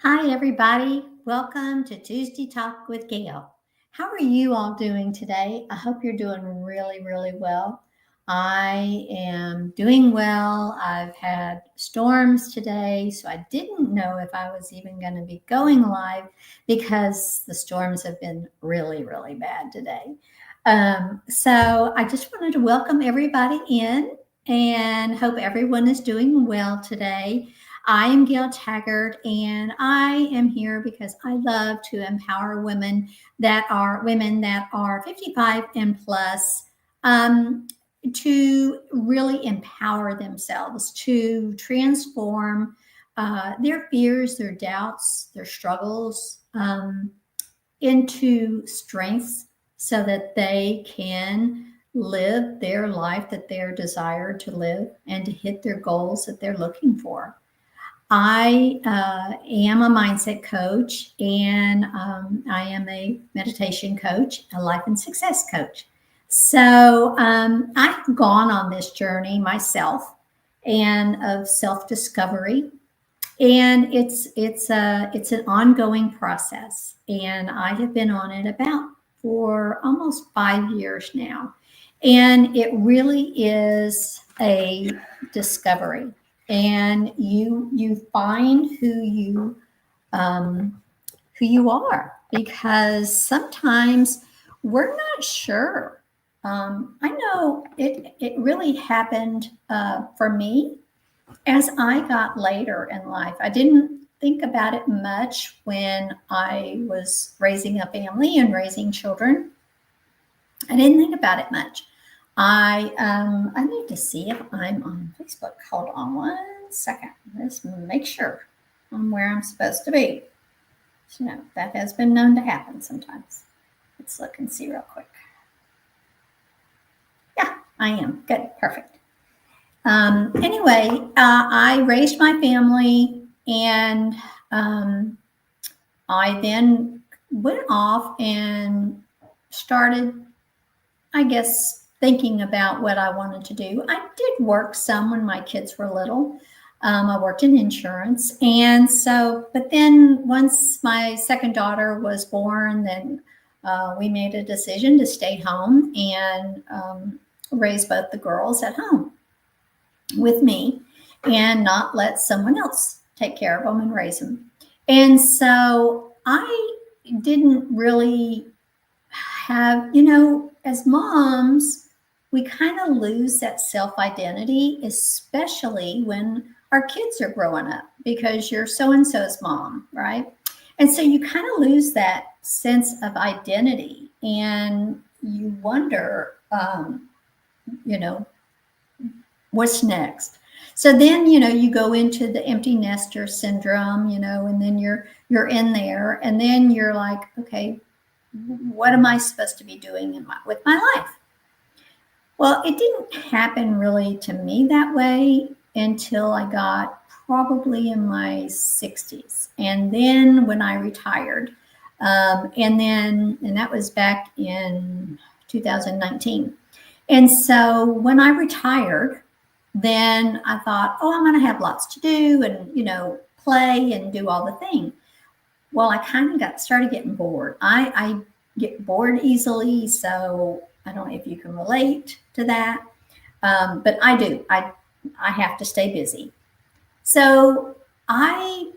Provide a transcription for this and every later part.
Hi, everybody. Welcome to Tuesday Talk with Gail. How are you all doing today? I hope you're doing really, really well. I am doing well. I've had storms today, so I didn't know if I was even going to be going live because the storms have been really, really bad today. So I just wanted to welcome everybody in and hope everyone is doing well today. I am Gail Taggart, and I am here because I love to empower women that are 55 and plus, um, to really empower themselves to transform their fears, their doubts, their struggles into strengths so that they can live their life that they're desired to live and to hit their goals that they're looking for. I am a mindset coach, and I am a meditation coach, a life and success coach. So I've gone on this journey myself and of self discovery, and it's an ongoing process, and I have been on it about for almost 5 years now, and it really is a discovery, and you find who you are, because sometimes we're not sure. I know it really happened for me as I got later in life. I didn't think about it much when I was raising a family and raising children. I didn't think about it much. I need to see if I'm on Facebook. Hold on 1 second. Let's make sure I'm where I'm supposed to be. So that has been known to happen sometimes. Let's look and see real quick. Yeah, I am. Good. Perfect. Anyway, I raised my family, and I then went off and started, I guess, thinking about what I wanted to do. I did work some when my kids were little. I worked in insurance. And so, but then once my second daughter was born, then we made a decision to stay home and raise both the girls at home with me and not let someone else take care of them and raise them. And so I didn't really have, as moms, we kind of lose that self identity, especially when our kids are growing up, because you're so and so's mom, right? And so you kind of lose that sense of identity, and you wonder, you know, what's next. So then, you go into the empty nester syndrome, and then you're in there, and then you're like, okay, what am I supposed to be doing with my life? Well, it didn't happen really to me that way until I got probably in my 60s. And then when I retired, and that was back in 2019. And so when I retired, then I thought, oh, I'm going to have lots to do and, play and do all the things. Well, I kind of started getting bored. I get bored easily, so I don't know if you can relate to that, but I do. I have to stay busy. So I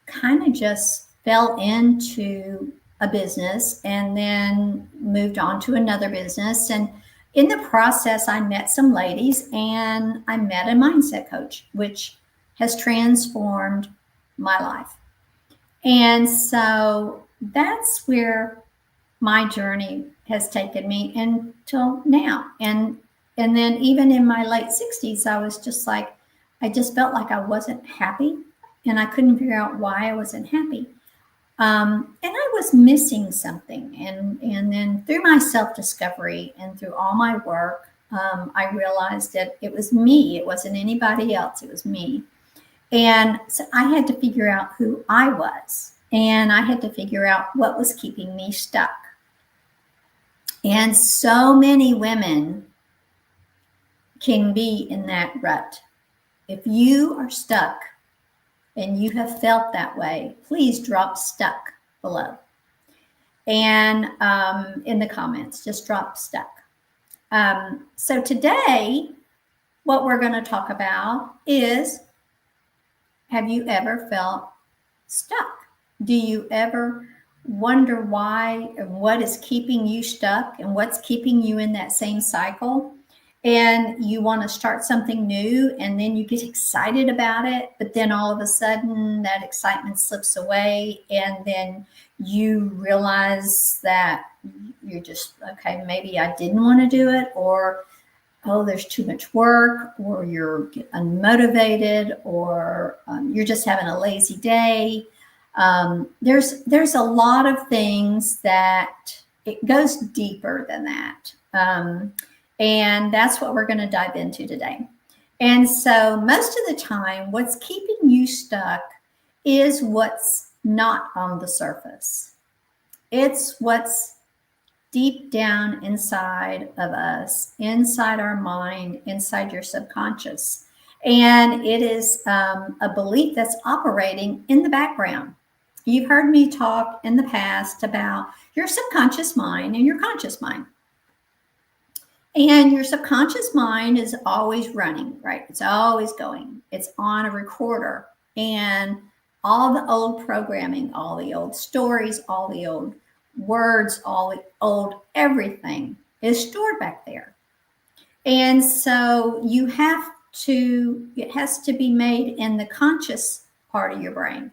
kind of just fell into a business and then moved on to another business. And in the process, I met some ladies and I met a mindset coach, which has transformed my life. And so that's where my journey has taken me until now. And then even in my late 60s, I was just like, I just felt like I wasn't happy, and I couldn't figure out why I wasn't happy. And I was missing something. And then through my self discovery and through all my work, I realized that it was me. It wasn't anybody else. It was me. And so I had to figure out who I was, and I had to figure out what was keeping me stuck. And so many women can be in that rut. If you are stuck and you have felt that way, please drop stuck below. And in the comments, just drop stuck. So today, what we're going to talk about is, have you ever felt stuck? Do you ever wonder why and what is keeping you stuck and what's keeping you in that same cycle? And you want to start something new, and then you get excited about it, but then all of a sudden that excitement slips away, and then you realize that you're just, okay, maybe I didn't want to do it, or oh, there's too much work, or you're unmotivated, or you're just having a lazy day. There's a lot of things that it goes deeper than that. And that's what we're going to dive into today. And so most of the time, what's keeping you stuck is what's not on the surface. It's what's deep down inside of us, inside our mind, inside your subconscious. And it is a belief that's operating in the background. You've heard me talk in the past about your subconscious mind and your conscious mind. And your subconscious mind is always running, right? It's always going. It's on a recorder. And all the old programming, all the old stories, all the old words, all the old everything is stored back there. And so you have to, it has to be made in the conscious part of your brain.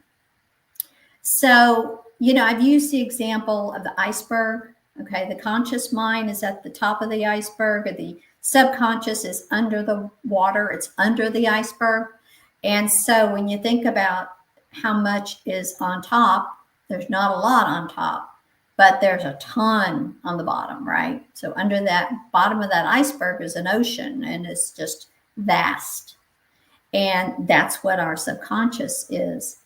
So, you know, I've used the example of the iceberg. Okay, the conscious mind is at the top of the iceberg, or the subconscious is under the water, it's under the iceberg. And so when you think about how much is on top, there's not a lot on top, but there's a ton on the bottom, right? So under that bottom of that iceberg is an ocean, and it's just vast. And that's what our subconscious is.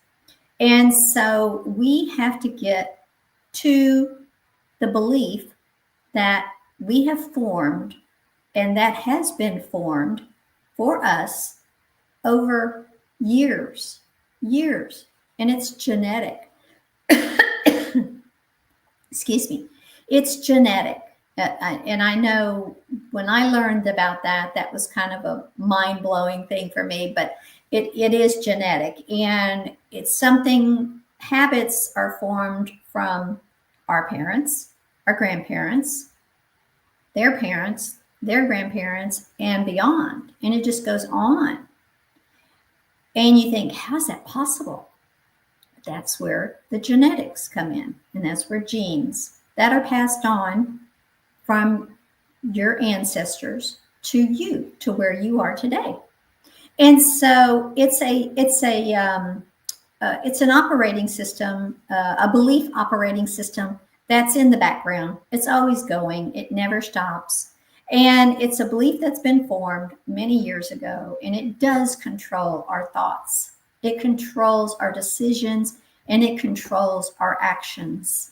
And so we have to get to the belief that we have formed, and that has been formed for us over years, and it's genetic. Excuse me. It's genetic. And I know when I learned about that, that was kind of a mind-blowing thing for me, but it is genetic, and it's something, habits are formed from our parents, our grandparents, their parents, their grandparents, and beyond. And it just goes on. And you think, how's that possible? That's where the genetics come in. And that's where genes that are passed on from your ancestors to you, to where you are today. And so it's an operating system, a belief operating system that's in the background. It's always going. It never stops. And it's a belief that's been formed many years ago, and it does control our thoughts. It controls our decisions, and it controls our actions.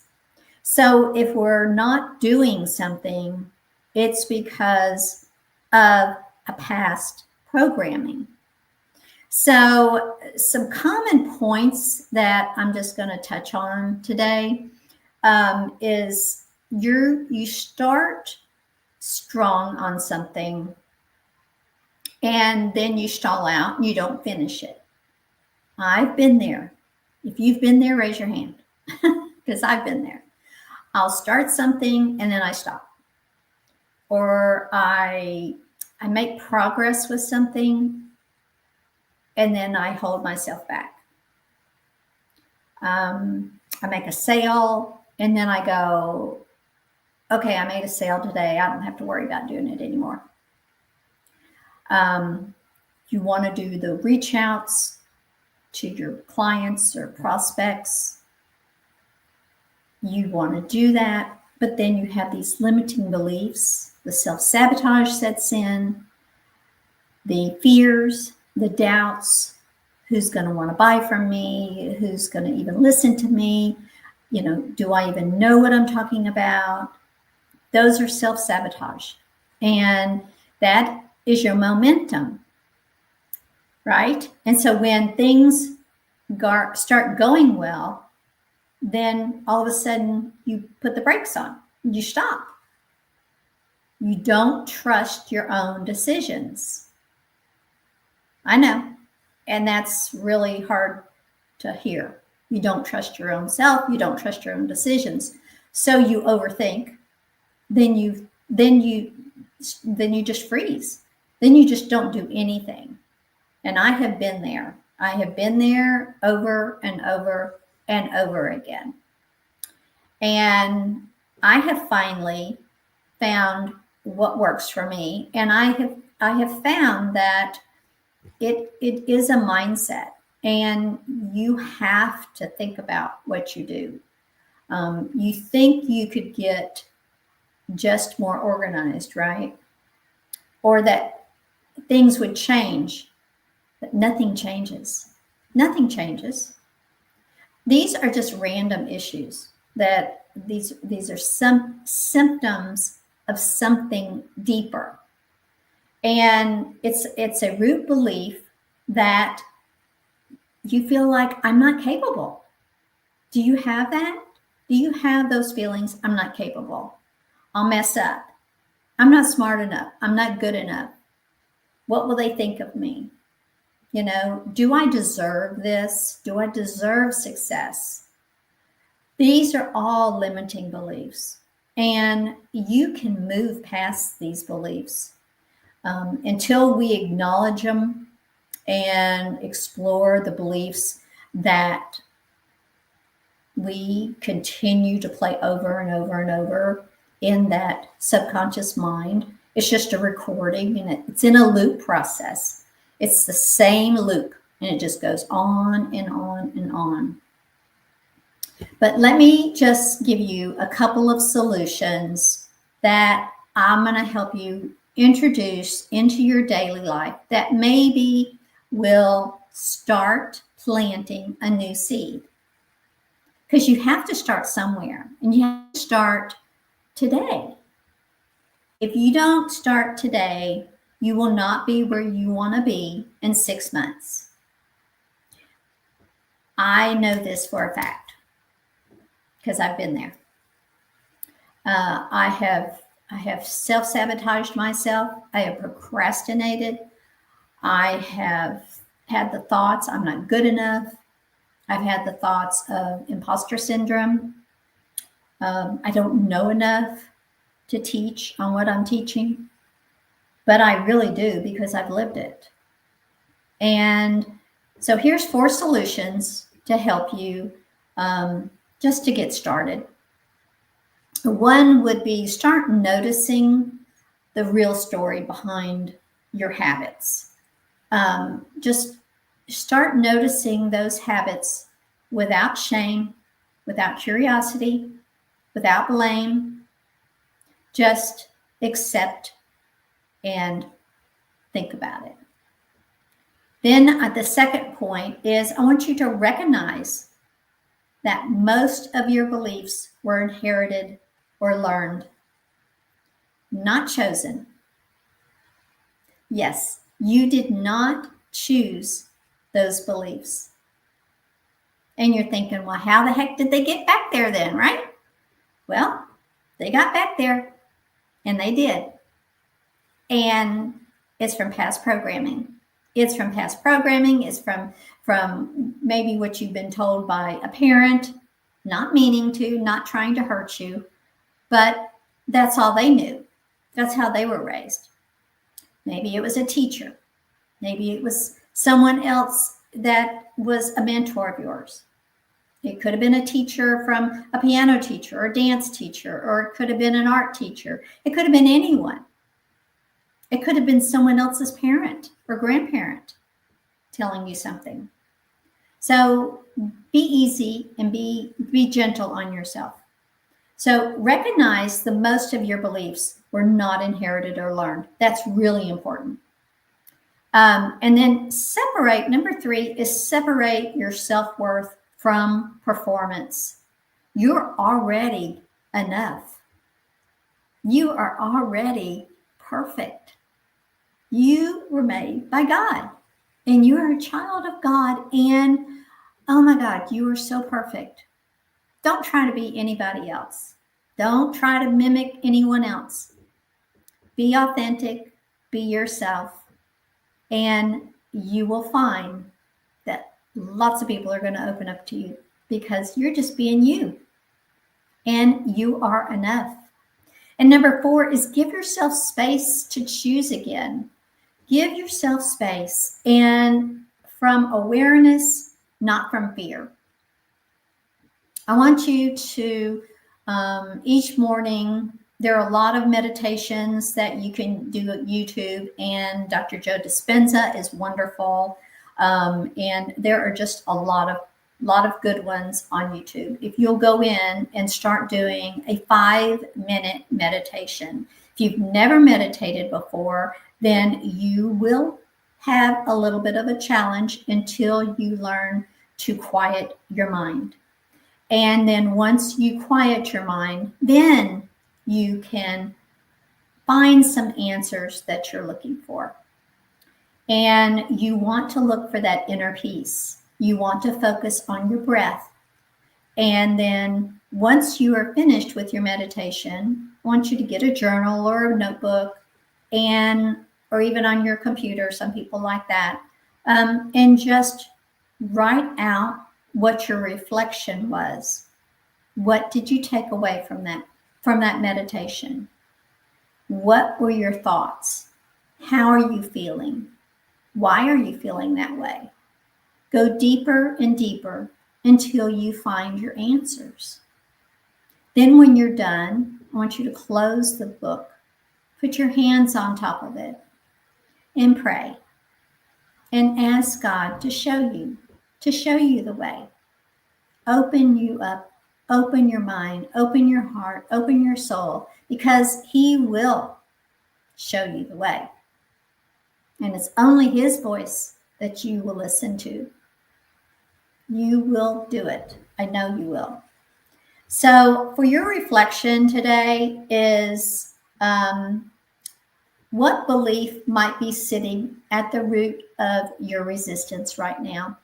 So if we're not doing something, it's because of a past programming. So some common points that I'm just going to touch on today is you start strong on something, and then you stall out and you don't finish it. I've been there. If you've been there, raise your hand, because I've been there. I'll start something and then I stop. Or I make progress with something and then I hold myself back. I make a sale and then I go, okay, I made a sale today. I don't have to worry about doing it anymore. You want to do the reach outs to your clients or prospects. You want to do that, but then you have these limiting beliefs. The self-sabotage sets in, the fears, the doubts. Who's going to want to buy from me? Who's going to even listen to me? You know, do I even know what I'm talking about? Those are self-sabotage. And that is your momentum, right? And so when things start going well, then all of a sudden you put the brakes on. You stop. You don't trust your own decisions. I know. And that's really hard to hear. You don't trust your own self. You don't trust your own decisions. So you overthink. Then you just freeze. Then you just don't do anything. And I have been there. I have been there over and over and over again. And I have finally found what works for me. And I have found that it is a mindset, and you have to think about what you do. You think you could get just more organized, right? Or that things would change, but nothing changes. Nothing changes. These are just random issues that these are some symptoms of something deeper. And it's a root belief that you feel like I'm not capable. Do you have that? Do you have those feelings? I'm not capable. I'll mess up. I'm not smart enough. I'm not good enough. What will they think of me? You know, do I deserve this? Do I deserve success? These are all limiting beliefs, and you can move past these beliefs until we acknowledge them and explore the beliefs that we continue to play over and over and over in that subconscious mind. It's just a recording, and it's in a loop process. It's the same loop, and it just goes on and on and on. But let me just give you a couple of solutions that I'm going to help you introduce into your daily life that maybe will start planting a new seed. Because you have to start somewhere, and you have to start today. If you don't start today, you will not be where you want to be in 6 months. I know this for a fact because I've been there. I have self-sabotaged myself. I have procrastinated. I have had the thoughts I'm not good enough. I've had the thoughts of imposter syndrome. I don't know enough to teach on what I'm teaching, but I really do because I've lived it. And so here's 4 solutions to help you just to get started. One would be start noticing the real story behind your habits. Just start noticing those habits without shame, without curiosity, without blame. Just accept and think about it. Then the second point is I want you to recognize that most of your beliefs were inherited or learned, not chosen. Yes, you did not choose those beliefs. And you're thinking, well, how the heck did they get back there then, right? Well, they got back there, and they did. And it's from past programming. It's from past programming. It's from maybe what you've been told by a parent, not meaning to, not trying to hurt you, but that's all they knew. That's how they were raised. Maybe it was a teacher. Maybe it was someone else that was a mentor of yours. It could have been a teacher from a piano teacher or a dance teacher, or it could have been an art teacher. It could have been anyone. It could have been someone else's parent or grandparent telling you something. So be easy and be gentle on yourself. So recognize the most of your beliefs were not inherited or learned. That's really important. And then separate, number 3 is separate your self-worth from performance. You're already enough. You are already perfect. You were made by God, and you are a child of God, and Oh my God, you are so perfect. Don't try to be anybody else. Don't try to mimic anyone else. Be authentic, be yourself, and you will find that lots of people are going to open up to you because you're just being you and you are enough. And number 4 is give yourself space to choose again. Give yourself space and from awareness, not from fear. I want you to each morning, there are a lot of meditations that you can do at YouTube, and Dr. Joe Dispenza is wonderful. And there are just a lot of good ones on YouTube. If you'll go in and start doing a 5-minute meditation, if you've never meditated before, then you will have a little bit of a challenge until you learn to quiet your mind. And then once you quiet your mind, then you can find some answers that you're looking for. And you want to look for that inner peace. You want to focus on your breath. And then once you are finished with your meditation, I want you to get a journal or a notebook, or even on your computer, some people like that, and just write out what your reflection was. What did you take away from that meditation? What were your thoughts? How are you feeling? Why are you feeling that way? Go deeper and deeper until you find your answers. Then when you're done, I want you to close the book, put your hands on top of it, and pray. And ask God to show you the way. Open you up, open your mind, open your heart, open your soul, because He will show you the way. And it's only His voice that you will listen to. You will do it. I know you will. So for your reflection today is what belief might be sitting at the root of your resistance right now?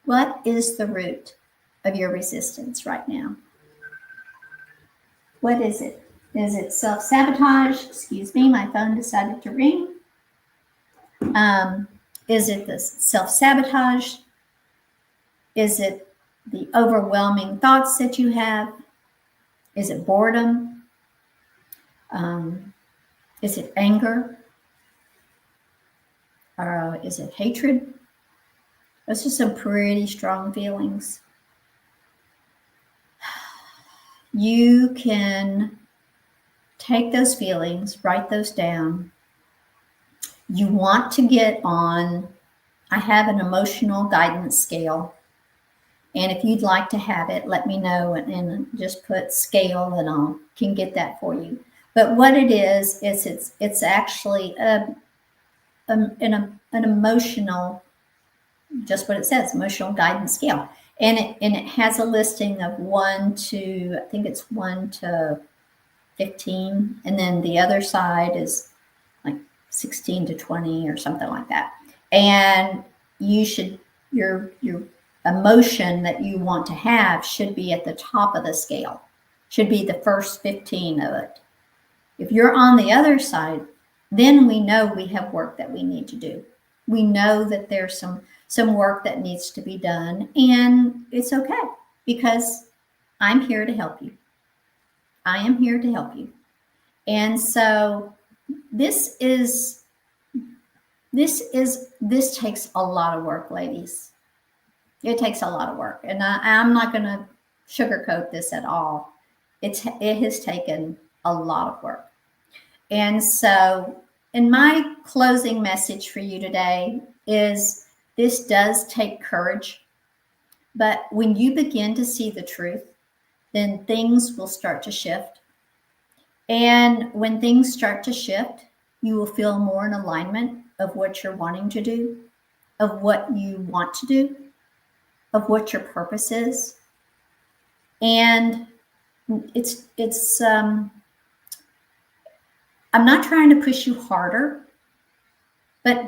What is the root of your resistance right now? What is it? Is it self-sabotage? Excuse me, my phone decided to ring. Is it the self-sabotage? Is it the overwhelming thoughts that you have? Is it boredom? Is it anger? Or is it hatred? Those are some pretty strong feelings. You can take those feelings, write those down. You want to get on, I have an emotional guidance scale. And if you'd like to have it, let me know and just put scale and I can get that for you. But what it is it's actually an emotional, just what it says, emotional guidance scale. And it has a listing of 1 to, I think it's 1 to 15. And then the other side is like 16 to 20 or something like that. And you should, your emotion that you want to have should be at the top of the scale, should be the first 15 of it. If you're on the other side, then we know we have work that we need to do. We know that there's some work that needs to be done, and it's okay because I'm here to help you. I am here to help you. And so this takes a lot of work, ladies. It takes a lot of work, and I'm not going to sugarcoat this at all. It has taken a lot of work. And so in my closing message for you today is this does take courage, but when you begin to see the truth, then things will start to shift. And when things start to shift, you will feel more in alignment of what you're wanting to do, of what you want to do, of what your purpose is. And I'm not trying to push you harder, but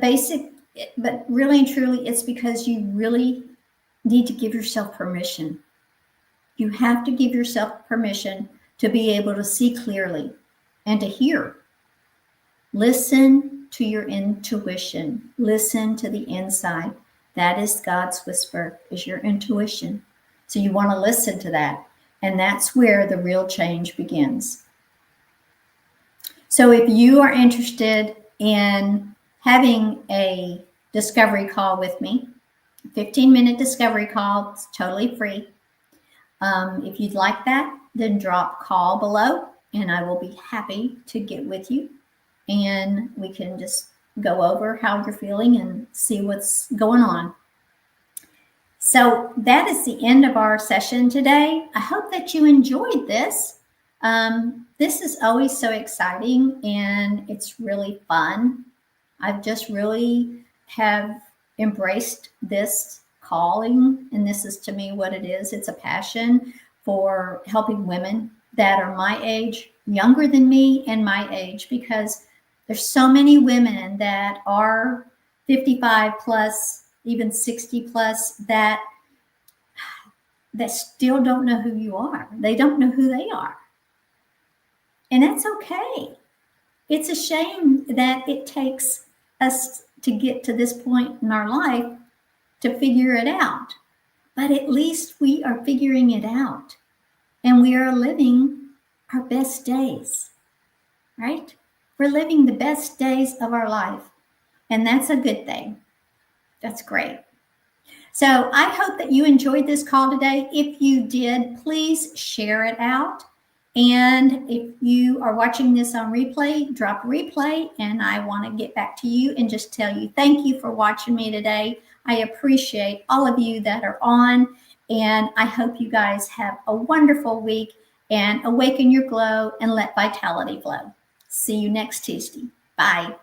really and truly, it's because you really need to give yourself permission. You have to give yourself permission to be able to see clearly and to hear. Listen to your intuition. Listen to the inside. That is God's whisper, is your intuition. So you want to listen to that. And that's where the real change begins. So if you are interested in having a discovery call with me, 15-minute discovery call, it's totally free. If you'd like that, then drop call below and I will be happy to get with you. And we can just go over how you're feeling and see what's going on. So that is the end of our session today. I hope that you enjoyed this. This is always so exciting and it's really fun. I've just really have embraced this calling, and this is to me what it is. It's a passion for helping women that are my age, younger than me, and my age, because there's so many women that are 55 plus, even 60 plus, that still don't know who you are. They don't know who they are. And that's okay. It's a shame that it takes us to get to this point in our life to figure it out. But at least we are figuring it out. And we are living our best days, right? We're living the best days of our life. And that's a good thing. That's great. So I hope that you enjoyed this call today. If you did, please share it out. And if you are watching this on replay, drop a replay. And I want to get back to you and just tell you thank you for watching me today. I appreciate all of you that are on. And I hope you guys have a wonderful week and awaken your glow and let vitality flow. See you next Tuesday. Bye.